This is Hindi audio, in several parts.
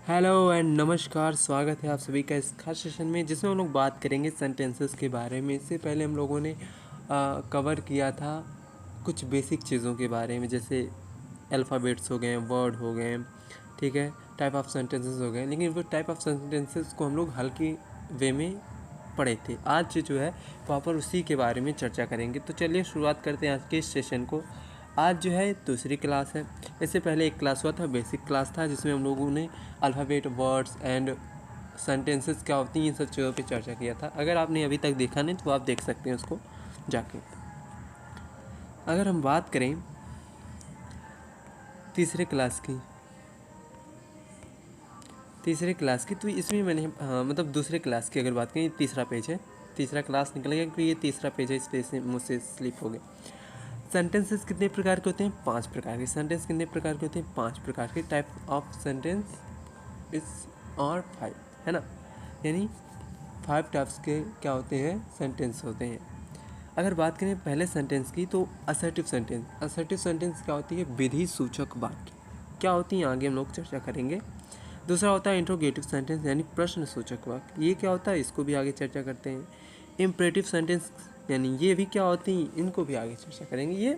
हेलो एंड नमस्कार। स्वागत है आप सभी का इस खास सेशन में जिसमें हम लोग बात करेंगे सेंटेंसेस के बारे में। इससे पहले हम लोगों ने कवर किया था कुछ बेसिक चीज़ों के बारे में, जैसे अल्फ़ाबेट्स हो गए, वर्ड हो गए, ठीक है, टाइप ऑफ सेंटेंसेस हो गए। लेकिन वो टाइप ऑफ सेंटेंसेस को हम लोग हल्के वे में पढ़े थे। आज जो है प्रॉपर उसी के बारे में चर्चा करेंगे। तो चलिए शुरुआत करते हैं आज के इस सेशन को। आज जो है दूसरी क्लास है। इससे पहले एक क्लास हुआ था, बेसिक क्लास था, जिसमें हम लोगों ने अल्फ़ाबेट, वर्ड्स एंड सेंटेंसेस क्या होती हैं, इन सब चीज़ों पे चर्चा किया था। अगर आपने अभी तक देखा नहीं तो आप देख सकते हैं उसको जाके। अगर हम बात करें तीसरे क्लास की तो इसमें मैंने मतलब दूसरे क्लास की अगर बात करें, तीसरा पेज है, तीसरा क्लास निकल गया क्योंकि ये तीसरा पेज है, इस पेज से मुझसे स्लिप हो गया। सेंटेंसेस कितने प्रकार के होते हैं? 5 प्रकार के। सेंटेंस कितने प्रकार के होते हैं? 5 प्रकार के। टाइप ऑफ सेंटेंस इस और 5 है ना, यानी 5 टाइप्स के क्या होते हैं, सेंटेंस होते हैं। अगर बात करें पहले सेंटेंस की तो असर्टिव सेंटेंस। असर्टिव सेंटेंस क्या होती है? विधि सूचक वाक्य क्या होती है, आगे हम लोग चर्चा करेंगे। दूसरा होता है इंट्रोगेटिव सेंटेंस यानी प्रश्न सूचक वाक्य। ये क्या होता है, इसको भी आगे चर्चा करते हैं। इम्परेटिव सेंटेंस यानी ये भी क्या होती हैं, इनको भी आगे चर्चा करेंगे। ये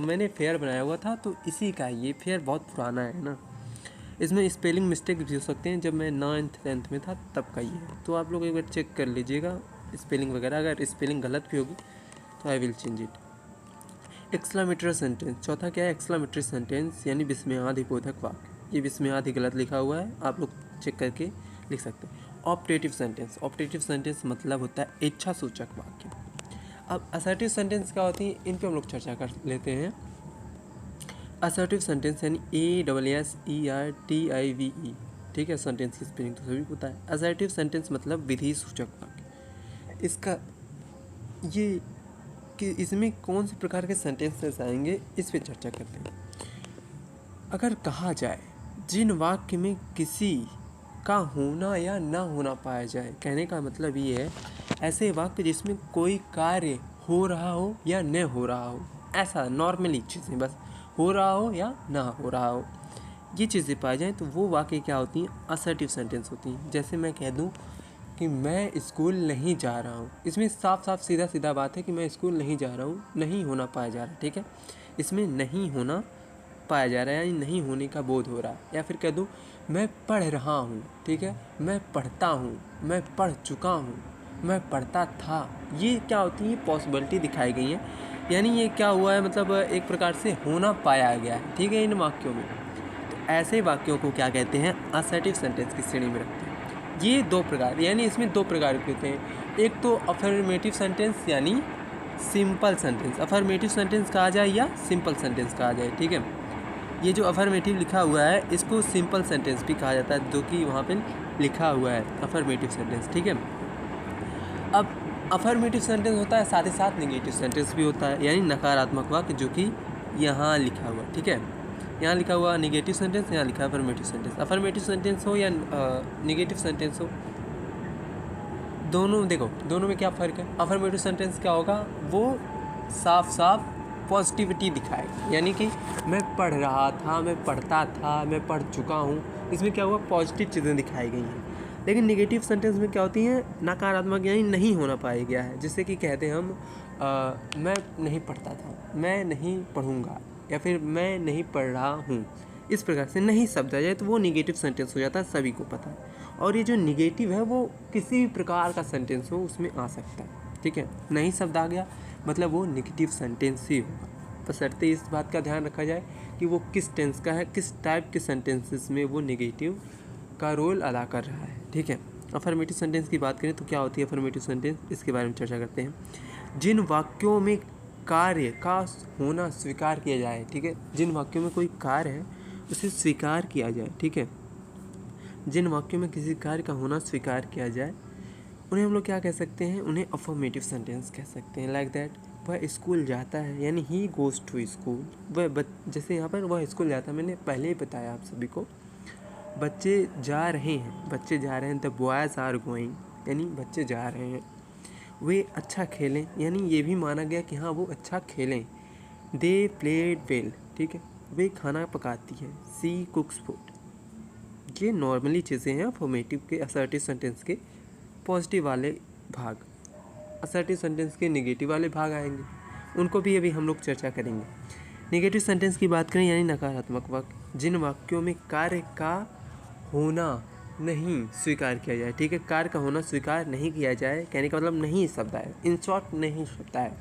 मैंने फेयर बनाया हुआ था तो इसी का, ये फेयर बहुत पुराना है ना, इसमें स्पेलिंग मिस्टेक भी हो सकते हैं। जब मैं 9th 10th में था तब का ये है, तो आप लोग एक बार चेक कर लीजिएगा स्पेलिंग वगैरह। अगर स्पेलिंग गलत भी होगी तो I will change it. Exclamatory sentence. चौथा क्या है? एक्सक्लामेटरी सेंटेंस यानी विस्मयादिबोधक वाक्य। ये विस्मयादि गलत लिखा हुआ है, आप लोग चेक करके लिख सकते हैं। Optative sentence. ऑप्टेटिव सेंटेंस मतलब होता है इच्छा सूचक वाक्य। अब असर्टिव सेंटेंस क्या होती है, इन पे हम लोग चर्चा कर लेते हैं। असर्टिव सेंटेंस यानी ASSERTIVE, ठीक है। सेंटेंस की स्पेलिंग तो सभी पता है। असर्टिव सेंटेंस मतलब विधि सूचक वाक्य। इसका ये कि इसमें कौन से प्रकार के सेंटेंसेस आएंगे, इस पे चर्चा करते हैं। अगर कहा जाए जिन वाक्य में किसी का होना या ना होना पाया जाए, कहने का मतलब ये है ऐसे वाक्य जिसमें कोई कार्य हो रहा हो या न हो रहा हो, ऐसा नॉर्मली चीज़ें बस हो रहा हो या ना हो रहा हो, ये चीज़ें पाई जाएँ तो वो वाक्य क्या होती हैं? असर्टिव सेंटेंस होती हैं। जैसे मैं कह दूँ कि मैं स्कूल नहीं जा रहा हूँ, इसमें साफ साफ सीधा सीधा बात है कि मैं स्कूल नहीं जा रहा हूँ, नहीं होना पाया जा रहा है, ठीक है। इसमें नहीं होना पाया जा रहा है यानी नहीं होने का बोध हो रहा है। या फिर कह दूँ मैं पढ़ रहा हूँ, ठीक है, मैं पढ़ता हूँ, मैं पढ़ चुका हूँ, मैं पढ़ता था, ये क्या होती है? पॉसिबिलिटी दिखाई गई है, यानी ये क्या हुआ है, मतलब एक प्रकार से होना पाया गया है, ठीक है, इन वाक्यों में। तो ऐसे वाक्यों को क्या कहते हैं? असर्टिव सेंटेंस की श्रेणी में रखते हैं। ये 2 प्रकार, यानी इसमें 2 प्रकार के होते हैं। एक तो अफर्मेटिव सेंटेंस यानी सिंपल सेंटेंस। अफर्मेटिव सेंटेंस कहा जाए या सिंपल सेंटेंस कहा जाए, ठीक है। ये जो अफर्मेटिव लिखा हुआ है इसको सिंपल सेंटेंस भी कहा जाता है, जो कि वहाँ पे लिखा हुआ है अफर्मेटिव सेंटेंस, ठीक है। अब अफर्मेटिव सेंटेंस होता है, साथ ही साथ नेगेटिव सेंटेंस भी होता है, यानी नकारात्मक वाक्य, जो कि यहाँ लिखा हुआ, ठीक है। यहाँ लिखा हुआ नेगेटिव सेंटेंस, यहाँ लिखा है अफर्मेटिव सेंटेंस। अफर्मेटिव सेंटेंस हो या नेगेटिव सेंटेंस हो, दोनों देखो, दोनों में क्या फ़र्क है? अफर्मेटिव सेंटेंस क्या होगा? वो साफ साफ पॉजिटिविटी दिखाएगा, यानी कि मैं पढ़ रहा था, मैं पढ़ता था, मैं पढ़ चुका हूँ, इसमें क्या हुआ? पॉजिटिव चीज़ें दिखाई गई हैं। लेकिन नेगेटिव सेंटेंस में क्या होती हैं? नकारात्मक, यानी नहीं होना पाया गया है। जिससे कि कहते हैं हम मैं नहीं पढ़ता था, मैं नहीं पढ़ूँगा, या फिर मैं नहीं पढ़ रहा हूँ। इस प्रकार से नहीं शब्द आ जाए तो वो नेगेटिव सेंटेंस हो जाता है, सभी को पता है। और ये जो नेगेटिव है वो किसी भी प्रकार का सेंटेंस हो उसमें आ सकता है, ठीक है। नहीं शब्द आ गया मतलब वो नेगेटिव सेंटेंस ही होगा, बशर्ते इस बात का ध्यान रखा जाए कि वो किस टेंस का है, किस टाइप के सेंटेंसेस में वो नेगेटिव का रोल अदा कर रहा है, ठीक है। अफर्मेटिव सेंटेंस की बात करें तो क्या होती है अफर्मेटिव सेंटेंस, इसके बारे में चर्चा करते हैं। जिन वाक्यों में कार्य का होना स्वीकार किया जाए, ठीक है, जिन वाक्यों में कोई कार्य है उसे स्वीकार किया जाए, ठीक है, जिन वाक्यों में किसी कार्य का होना स्वीकार किया जाए उन्हें हम लोग क्या कह सकते हैं? उन्हें अफर्मेटिव सेंटेंस कह सकते हैं। लाइक दैट, वह स्कूल जाता है, यानी ही गोज़ टू स्कूल। वह जैसे यहाँ पर वह स्कूल जाता है, मैंने पहले ही बताया आप सभी को। बच्चे जा रहे हैं, बच्चे जा रहे हैं, द बॉयज़ आर गोइंग, यानी बच्चे जा रहे हैं। वे अच्छा खेलें, यानी ये भी माना गया कि हाँ वो अच्छा खेलें। दे प्लेड वेल, ठीक है, वे खाना पकाती है। सी कुक्स फूड, ये नॉर्मली चीज़ें हैं अफर्मेटिव के असर्टिव सेंटेंस के पॉजिटिव वाले भाग। असर्टिव सेंटेंस के नेगेटिव वाले भाग आएंगे, उनको भी अभी हम लोग चर्चा करेंगे। नेगेटिव सेंटेंस की बात करें यानी नकारात्मक वाक्य, जिन वाक्यों में कार्य का होना नहीं स्वीकार किया जाए। ठीक है, कार्य का होना स्वीकार नहीं किया जाए, कहने का मतलब नहीं शब्द आए, इन शॉर्ट नहीं शब्द आए,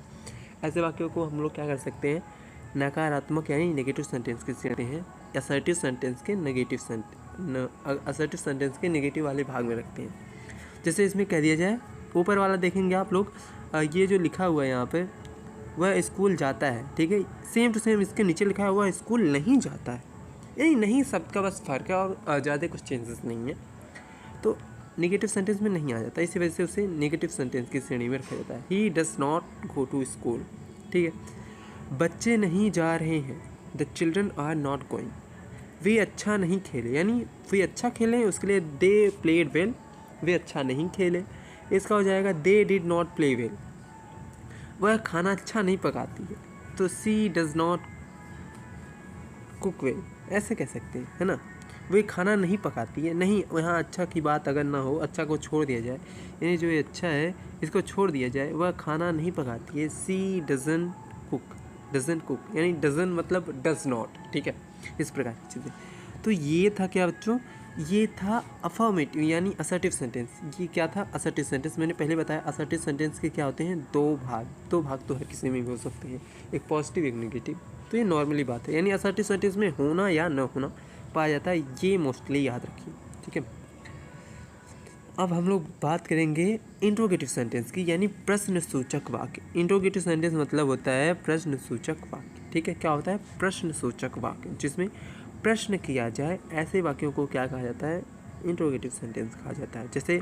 ऐसे वाक्यों को हम लोग क्या कर सकते हैं, नकारात्मक यानी नेगेटिव सेंटेंस के कहते हैं। असर्टिव सेंटेंस के असर्टिव सेंटेंस के नेगेटिव वाले भाग में रखते हैं। जैसे इसमें कह दिया जाए, ऊपर वाला देखेंगे आप लोग, ये जो लिखा हुआ है यहाँ पे, वह स्कूल जाता है। ठीक है, सेम टू सेम इसके नीचे लिखा हुआ है स्कूल नहीं जाता है, यानी नहीं शब्द का बस फर्क है और ज़्यादा कुछ चेंजेस नहीं है, तो नेगेटिव सेंटेंस में नहीं आ जाता, इसी वजह से उसे नेगेटिव सेंटेंस की श्रेणी में रखा जाता है। He does not go to school. ठीक है, बच्चे नहीं जा रहे हैं, the children are not going. वे अच्छा नहीं खेले, यानी वे अच्छा खेले, उसके लिए दे प्लेड वेल, वे अच्छा नहीं खेले, इसका हो जाएगा they did not play well. वह खाना अच्छा नहीं पकाती है, तो सी डज नॉट कुक वेल, ऐसे कह सकते हैं, है ना। वे खाना नहीं पकाती है, नहीं, यहाँ अच्छा की बात अगर ना हो, अच्छा को छोड़ दिया जाए, यानी जो ये अच्छा है इसको छोड़ दिया जाए, वह खाना नहीं पकाती है, सी डजन कुक, यानी डजन मतलब डज नॉट। ठीक है, इस प्रकार की चीज़ें। तो ये था क्या बच्चों, ये था अफर्मेटिव यानी असर्टिव सेंटेंस। ये क्या था, असर्टिव सेंटेंस। मैंने पहले बताया असर्टिव सेंटेंस के क्या होते हैं, दो भाग तो हर किसी में भी हो सकते हैं, एक पॉजिटिव एक नेगेटिव। तो ये नॉर्मली बात है, यानी असर्टिव सेंटेंस में होना या न होना पाया जाता है, ये मोस्टली याद रखिए। ठीक है, अब हम लोग बात करेंगे इंट्रोगेटिव सेंटेंस की, यानी प्रश्न सूचक वाक्य। इंट्रोगेटिव सेंटेंस मतलब होता है प्रश्न सूचक वाक्य। ठीक है, क्या होता है, प्रश्न सूचक वाक्य, जिसमें प्रश्न किया जाए, ऐसे वाक्यों को क्या कहा जाता है, इंट्रोगेटिव सेंटेंस कहा जाता है। जैसे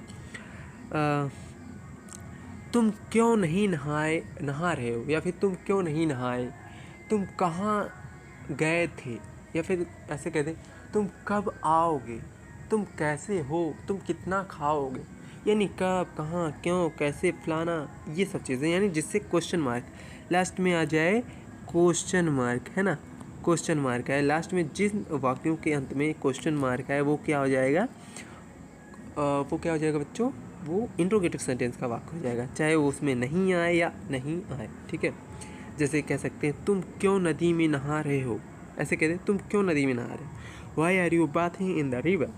तुम क्यों नहीं नहा रहे हो, या फिर तुम क्यों नहीं नहाए, तुम कहाँ गए थे, या फिर ऐसे कहते तुम कब आओगे, तुम कैसे हो, तुम कितना खाओगे, यानी कब, कहाँ, क्यों, कैसे, फलाना, ये सब चीज़ें, यानी जिससे क्वेश्चन मार्क लास्ट में आ जाए, क्वेश्चन मार्क, है ना, क्वेश्चन मार्क है लास्ट में, जिन वाक्यों के अंत में क्वेश्चन मार्क है वो क्या हो जाएगा, बच्चों, वो इंट्रोगेटिव सेंटेंस का वाक्य हो जाएगा, चाहे वो उसमें नहीं आए या नहीं आए। ठीक है, जैसे कह सकते हैं तुम क्यों नदी में नहा रहे हो, ऐसे कहते हैं तुम क्यों नदी में नहा रहे हो, why are you bathing in the river.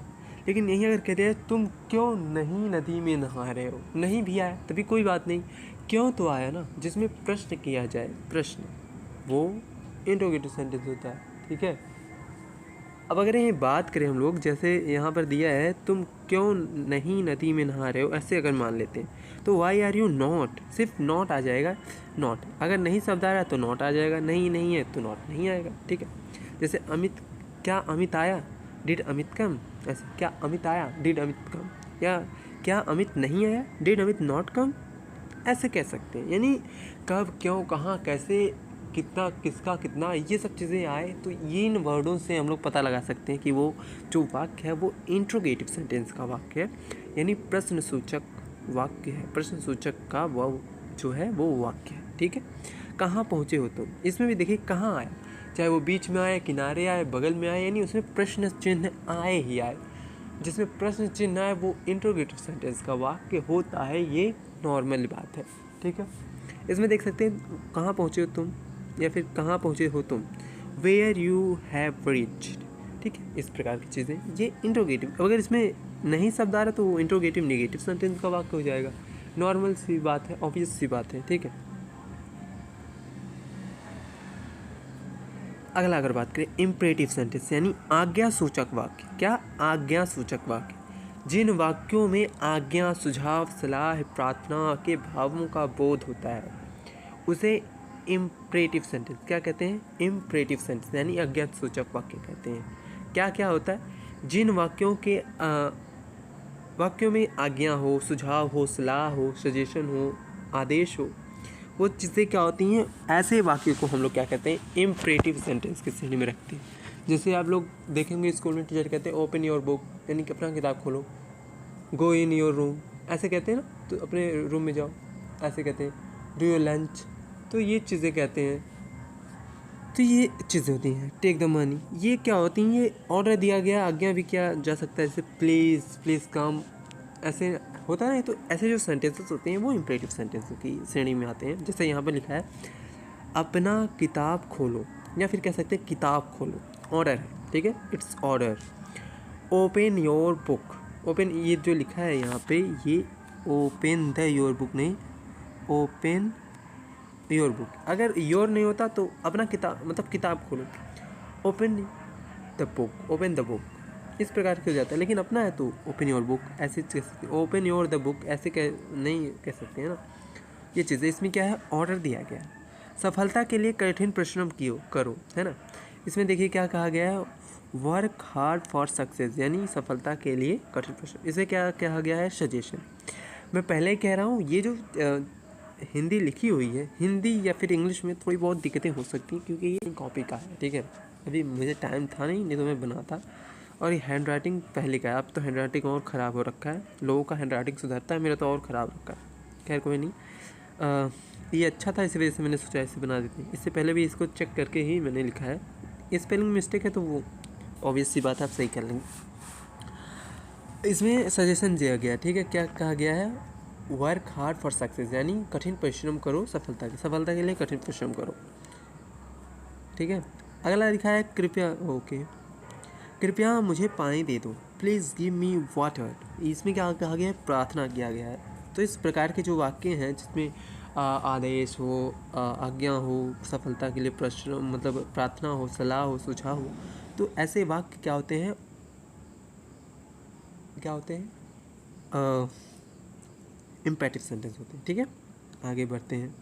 लेकिन यहीं अगर कहते हैं तुम क्यों नहीं नदी में नहा रहे हो, नहीं भी आया तभी कोई बात नहीं, क्यों तो आया ना, जिसमें प्रश्न किया जाए, प्रश्न, वो इंट्रोगेटिव सेंटेंस होता है। ठीक है, अब अगर ये बात करें हम लोग, जैसे यहाँ पर दिया है तुम क्यों नहीं नदी में नहा रहे हो, ऐसे अगर मान लेते हैं, तो वाई आर यू नॉट, सिर्फ नॉट आ जाएगा, नॉट, अगर नहीं शब्द आ रहा है तो नॉट आ जाएगा, नहीं है तो नॉट नहीं आएगा। ठीक है, जैसे क्या अमित आया, डिड अमित कम, ऐसे क्या अमित आया, डिड अमित कम, या क्या अमित नहीं आया, डिड अमित नॉट कम, ऐसे कह सकते हैं। यानी कब, क्यों, कहाँ, कैसे, कितना, किसका, कितना, ये सब चीज़ें आए तो ये इन वर्डों से हम लोग पता लगा सकते हैं कि वो जो वाक्य है वो इंट्रोगेटिव सेंटेंस का वाक्य है, यानी प्रश्न सूचक वाक्य है, प्रश्न सूचक का वो जो है वो वाक्य है। ठीक है, कहाँ पहुँचे हो तुम, इसमें भी देखिए कहाँ आया, चाहे वो बीच में आए, किनारे आए, बगल में आए, यानी उसमें प्रश्न चिन्ह आए ही आए, जिसमें प्रश्न चिन्ह आए वो इंट्रोगेटिव सेंटेंस का वाक्य होता है, ये नॉर्मल बात है। ठीक है, इसमें देख सकते हैं कहाँ पहुँचे हो तुम, या फिर कहाँ पहुँचे हो तुम, वेयर यू हैव रीच्ड। ठीक है, इस प्रकार की चीज़ें, ये इंट्रोगेटिव, अगर इसमें नहीं शब्द आ रहा तो वो इंट्रोगेटिव नेगेटिव सेंटेंस का वाक्य हो जाएगा, नॉर्मल सी बात है, ऑब्वियस सी बात है। ठीक है, अगला अगर बात करें इम्परेटिव सेंटेंस यानी आज्ञा सूचक वाक्य। क्या, आज्ञा सूचक वाक्य, जिन वाक्यों में आज्ञा, सुझाव, सलाह, प्रार्थना के भावों का बोध होता है उसे इम्परेटिव सेंटेंस क्या कहते हैं, इम्परेटिव सेंटेंस यानी आज्ञा सूचक वाक्य कहते हैं। क्या क्या होता है, जिन वाक्यों में आज्ञा हो, सुझाव हो, सलाह हो, सजेशन हो, आदेश हो, वो चीज़ें क्या होती हैं, ऐसे वाक्य को हम लोग क्या कहते हैं, इम्परेटिव सेंटेंस की श्रेणी में रखते हैं। जैसे आप लोग देखेंगे स्कूल में टीचर कहते हैं ओपन योर बुक, यानी कि अपना किताब खोलो, गो इन योर रूम, ऐसे कहते हैं ना, तो अपने रूम में जाओ, ऐसे कहते हैं, डू योर लंच, तो ये चीज़ें कहते हैं तो ये चीज़ें होती हैं। टेक द मनी, ये क्या होती हैं? ये ऑर्डर दिया गया, आज्ञा भी किया जा सकता है, जैसे प्लीज़ प्लीज़ कम, ऐसे होता है। तो ऐसे जो सेंटेंसेस होते हैं वो इम्परेटिव सेंटेंस की श्रेणी में आते हैं। जैसे यहाँ पर लिखा है अपना किताब खोलो, या फिर कह सकते हैं किताब खोलो, ऑर्डर है, ठीक है, it's order. Open your book, open, ये जो लिखा है यहाँ पे, ये ओपन द योर बुक नहीं, ओपन योर बुक। अगर योर नहीं होता तो अपना किताब मतलब किताब खोलो, open the book, open the book, इस प्रकार के हो जाता है। लेकिन अपना है तो ओपन योर बुक ऐसे कह सकते हैं, ओपन योर द बुक ऐसे कह नहीं कह सकते हैं ना। ये चीज़ें इसमें क्या है, ऑर्डर दिया गया है। सफलता के लिए कठिन परिश्रम करो, है ना। इसमें देखिए क्या कहा गया है, वर्क हार्ड फॉर सक्सेस, यानी सफलता के लिए कठिन परिश्रम। इसे क्या कहा गया है, सजेशन। मैं पहले ही कह रहा हूँ, ये जो हिंदी लिखी हुई है, हिंदी या फिर इंग्लिश में थोड़ी बहुत दिक्कतें हो सकती हैं, क्योंकि ये कॉपी का है, ठीक है। अभी मुझे टाइम था नहीं तो मैं बनाता। और ये हैंड राइटिंग पहले का है, अब तो हैंड राइटिंग और ख़राब हो रखा है। लोगों का हैंड राइटिंग सुधरता है, मेरा तो और ख़राब रखा है। खैर कोई नहीं, ये अच्छा था, इसी वजह से मैंने सोचा इसे बना देते हैं। इससे पहले भी इसको चेक करके ही मैंने लिखा है। स्पेलिंग मिस्टेक है तो वो ऑब्वियस सी बात है, आप सही कर लेंगे। इसमें सजेशन दिया गया, ठीक है। क्या कहा गया है, वर्क हार्ड फॉर सक्सेस, यानी कठिन परिश्रम करो सफलता के लिए कठिन परिश्रम करो, ठीक है। अगला लिखा है कृपया मुझे पानी दे दो, प्लीज़ गिव मी वाटर। इसमें क्या कहा गया है, प्रार्थना किया गया है। तो इस प्रकार के जो वाक्य हैं जिसमें आदेश हो, आज्ञा हो, सफलता के लिए परिश्रम मतलब प्रार्थना हो, सलाह हो, सुझाव हो, तो ऐसे वाक्य क्या होते हैं इम्पेरेटिव सेंटेंस होते हैं, ठीक है। आगे बढ़ते हैं।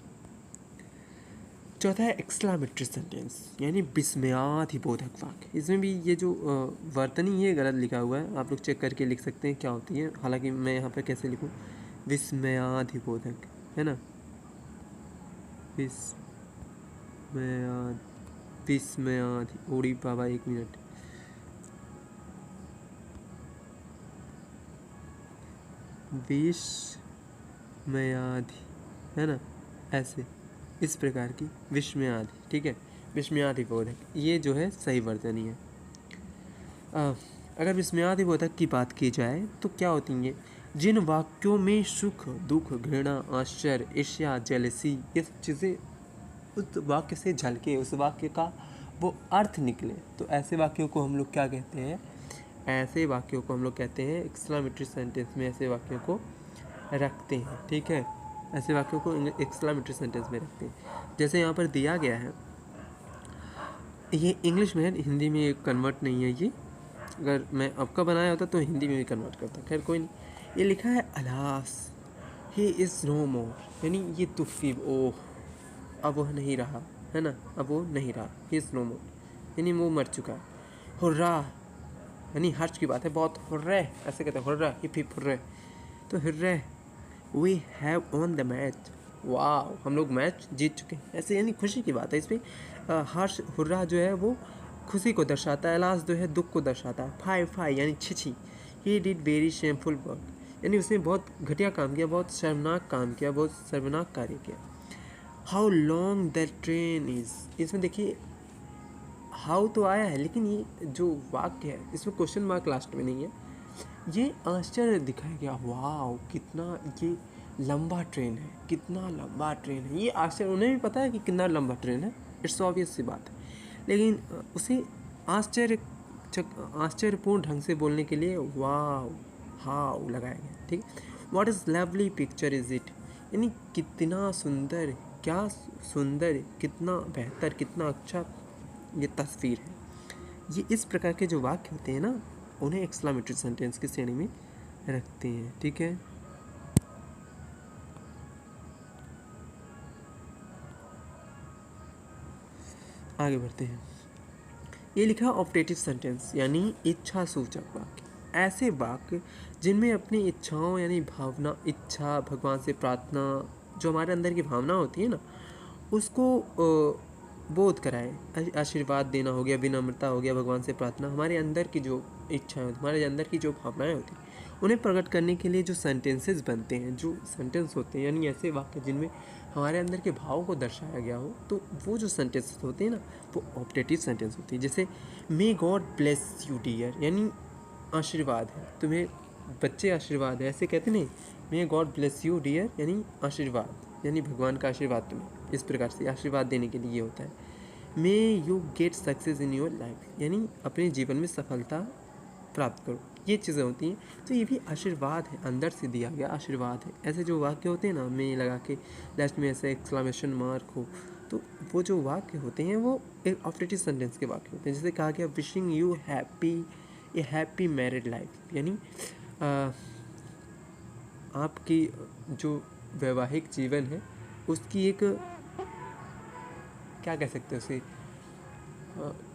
चौथा है एक्सक्लामेटरी सेंटेंस, यानी विस्मयादिबोधक वाक्य। इसमें भी ये जो वर्तनी ये गलत लिखा हुआ है, आप लोग चेक करके लिख सकते हैं क्या होती है। हालांकि मैं यहाँ पर कैसे लिखूँ, विस्मयादिबोधक, है ना, विस्मयादि ओड़ी बाबा, एक मिनट, विस्मयादि, है ना, ऐसे इस प्रकार की विस्मयादि, ठीक है, विस्मयादिबोधक, ये जो है सही वर्तनी है। अगर विस्मयादिबोधक की बात की जाए तो क्या होती हैं, जिन वाक्यों में सुख, दुख, घृणा, आश्चर्य, ईर्ष्या, जेलसी, ये सब चीज़ें उस वाक्य से झलके, उस वाक्य का वो अर्थ निकले, तो ऐसे वाक्यों को हम लोग क्या कहते हैं, ऐसे वाक्यों को हम लोग कहते हैं एक्सक्लामेटरी सेंटेंस में ऐसे वाक्यों को रखते हैं, ठीक है। ऐसे वाक्यों को एक्सक्लामेटरी सेंटेंस में रखते हैं। जैसे यहाँ पर दिया गया है, ये इंग्लिश में है, हिंदी में कन्वर्ट नहीं है। ये अगर मैं आपका बनाया होता तो हिंदी में भी कन्वर्ट करता, खैर कोई नहीं। ये लिखा है अलास ही इज़ नो मोर, यानी ये दुख की, ओह अब वह नहीं रहा, है ना, अब वो नहीं रहा, ही इज़ नो मोर, यानी वो मर चुका है। हुर्रा, यानी हर्ष की बात है, बहुत हुर्रे, ऐसे कहते हैं, हुर्रा हिप हिप हुर्रे, तो hurray, we have won the match, वाह हम लोग मैच जीत चुके हैं, ऐसे यानी खुशी की बात है। इसमें हर्ष, हुर्रा जो है वो खुशी को दर्शाता है, अलास जो है दुख को दर्शाता है, फाई यानी छिछी, he did very shameful work, यानी उसने बहुत घटिया काम किया, बहुत शर्मनाक काम किया, बहुत शर्मनाक कार्य किया। How long the train is, इसमें देखिए हाउ तो आया है, लेकिन ये जो वाक्य है इसमें क्वेश्चन मार्क लास्ट में नहीं है, ये आश्चर्य दिखाया गया, वाह कितना ये लंबा ट्रेन है, कितना लंबा ट्रेन है, ये आश्चर्य, उन्हें भी पता है कि कितना लंबा ट्रेन है, इट्स ऑब्वियस सी बात है, लेकिन उसे आश्चर्यपूर्ण ढंग से बोलने के लिए वाह हाउ लगाया गया, ठीक। What is lovely picture is it, यानी कितना सुंदर, क्या सुंदर, कितना बेहतर, कितना अच्छा ये तस्वीर है। ये इस प्रकार के जो वाक्य होते हैं ना, उन्हें एक्सक्लामेटरी सेंटेंस की श्रेणी में रखते हैं, ठीक है। आगे बढ़ते हैं। ये लिखा ऑप्टेटिव सेंटेंस, यानी इच्छा सूचक वाक्य, ऐसे वाक्य जिनमें अपनी इच्छाओं यानी भावना, इच्छा, भगवान से प्रार्थना, जो हमारे अंदर की भावना होती है ना, उसको बोध कराए। आशीर्वाद देना हो गया, विनम्रता हो गया, भगवान से प्रार्थना, हमारे अंदर की जो इच्छाएं, तुम्हारे अंदर की जो भावनाएं होती हैं, उन्हें प्रकट करने के लिए जो सेंटेंसेस बनते हैं, जो सेंटेंस होते हैं, यानी ऐसे वाक्य जिनमें हमारे अंदर के भाव को दर्शाया गया हो, तो वो जो सेंटेंसेस होते हैं ना, वो ऑप्टेटिव सेंटेंस होती है। जैसे may God bless you dear, यानी आशीर्वाद है तुम्हें, बच्चे आशीर्वाद है, ऐसे कहते नहीं, may God bless you dear यानी आशीर्वाद, यानी भगवान का आशीर्वाद तुम्हें, इस प्रकार से आशीर्वाद देने के लिए ये होता है। May you get success in your life, यानी अपने जीवन में सफलता प्राप्त करो, ये चीज़ें होती हैं। तो ये भी आशीर्वाद है, अंदर से दिया गया आशीर्वाद है। ऐसे जो वाक्य होते हैं ना, मे लगा के लास्ट में ऐसे एक्सक्लामेशन मार्क हो, तो वो जो वाक्य होते हैं वो एक ऑप्टेटिव सेंटेंस के वाक्य होते हैं। जैसे कहा गया wishing you happy married life, यानी आपकी जो वैवाहिक जीवन है उसकी एक, क्या कह सकते हैं उसे,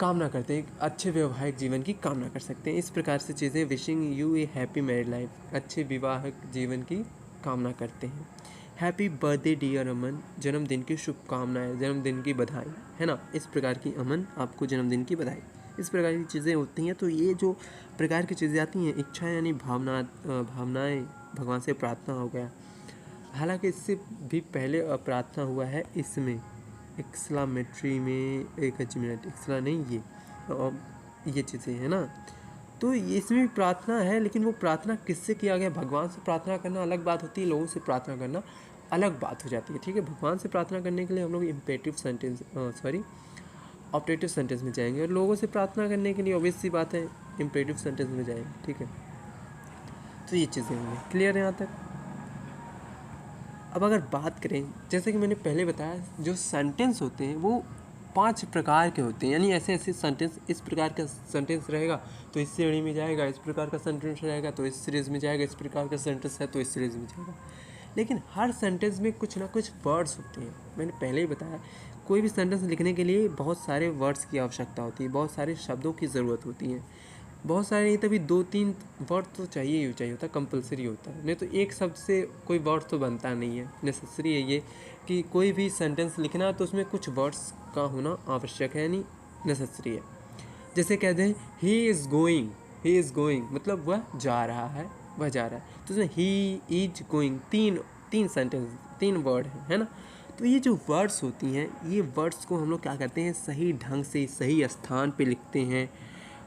कामना करते हैं, एक अच्छे वैवाहिक जीवन की कामना कर सकते हैं। इस प्रकार से चीज़ें, wishing U A happy married life, अच्छे विवाहिक जीवन की कामना करते हैं। हैप्पी बर्थडे डियर अमन, जन्मदिन की शुभकामनाएं, जन्मदिन की बधाई, है ना, इस प्रकार की, अमन आपको जन्मदिन की बधाई, इस प्रकार की चीज़ें होती हैं। तो ये जो प्रकार की चीज़ें आती हैं, इच्छा यानी भावनाएं, भगवान से प्रार्थना हो गया, हालांकि इससे भी पहले प्रार्थना हुआ है इसमें, एक्सक्लामेटरी में, एक मिनट, एक्सला नहीं, ये चीज़ें हैं ना, तो इसमें भी प्रार्थना है, लेकिन वो प्रार्थना किससे किया गया, भगवान से प्रार्थना करना अलग बात होती है, लोगों से प्रार्थना करना अलग बात हो जाती है। ठीक है, भगवान से प्रार्थना करने के लिए हम लोग इम्पेरेटिव सेंटेंस ऑप्टेटिव सेंटेंस में जाएंगे, और लोगों से प्रार्थना करने के लिए ऑब्वियस सी बात है इम्पेरेटिव सेंटेंस में जाएंगे। ठीक है, तो ये चीज़ें होंगी, क्लियर है यहाँ तक। अब अगर बात करें, जैसे कि मैंने पहले बताया, जो सेंटेंस होते हैं वो 5 प्रकार के होते हैं, यानी ऐसे ऐसे सेंटेंस, इस प्रकार का सेंटेंस रहेगा तो इस श्रेणी में जाएगा, इस प्रकार का सेंटेंस रहेगा तो इस सीरीज़ में जाएगा, इस प्रकार का सेंटेंस है तो इस सीरीज़ में जाएगा। लेकिन हर सेंटेंस में कुछ ना कुछ वर्ड्स होते हैं। मैंने पहले ही बताया, कोई भी सेंटेंस लिखने के लिए बहुत सारे वर्ड्स की आवश्यकता होती है, बहुत सारे शब्दों की ज़रूरत होती है, बहुत सारे नहीं, तभी 2-3 वर्ड तो चाहिए ही चाहिए होता है, कंपलसरी होता है, नहीं तो एक शब्द से कोई वर्ड तो बनता नहीं है। नेसेसरी है ये कि कोई भी सेंटेंस लिखना तो उसमें कुछ वर्ड्स का होना आवश्यक है, यानी नेसेसरी है। जैसे कहते हैं ही इज़ गोइंग, मतलब वह जा रहा है, वह जा रहा है, तो उसमें ही इज गोइंग, तीन सेंटेंस, 3 वर्ड है ना। तो ये जो वर्ड्स होती हैं, ये वर्ड्स को हम लोग क्या करते हैं, सही ढंग से सही स्थान पे लिखते हैं,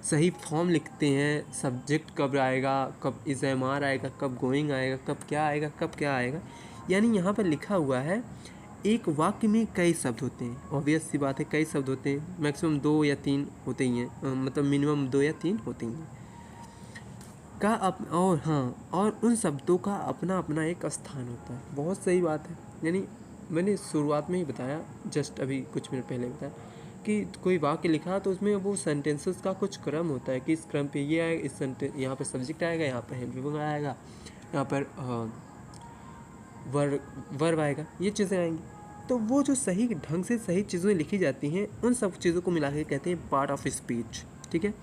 सही फॉर्म लिखते हैं, सब्जेक्ट कब आएगा, कब इज़ एम आर आएगा, कब गोइंग आएगा, कब क्या आएगा। यानी यहाँ पर लिखा हुआ है, एक वाक्य में कई शब्द होते हैं, ऑब्वियस सी बात है, कई शब्द होते हैं, मैक्सिमम 2 या 3 होते ही हैं, मतलब मिनिमम 2 या 3 होते ही हैं और हाँ, और उन शब्दों का अपना अपना एक स्थान होता है। बहुत सही बात है, यानी मैंने शुरुआत में ही बताया, जस्ट अभी कुछ मिनट पहले बताया कि कोई वाक्य लिखा तो उसमें वो सेंटेंसेस का कुछ क्रम होता है कि इस क्रम पे ये आएगा, इस सेंटेंस यहाँ पर सब्जेक्ट आएगा, यहाँ पर हेल्पिंग आएगा, यहाँ पर वर्ब आएगा, ये चीज़ें आएंगी। तो वो जो सही ढंग से सही चीज़ें लिखी जाती हैं, उन सब चीज़ों को मिला के कहते हैं पार्ट ऑफ स्पीच। ठीक है,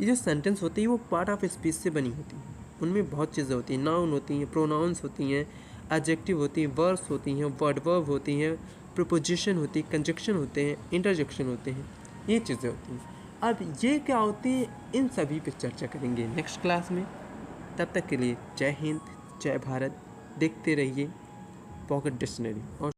ये जो सेंटेंस होती है वो पार्ट ऑफ स्पीच से बनी होती है, उनमें बहुत चीज़ें होती हैं, नाउन होती हैं, प्रोनाउंस होती हैं, एडजेक्टिव होती हैं, वर्ब्स होती हैं, वर्ब होती हैं, प्रीपोजिशन होती है, कंजक्शन होते हैं, इंटरजेक्शन होते हैं, ये चीज़ें होती हैं। अब ये क्या होती है, इन सभी पे चर्चा करेंगे नेक्स्ट क्लास में। तब तक के लिए जय हिंद, जय भारत, देखते रहिए पॉकेट डिक्शनरी। और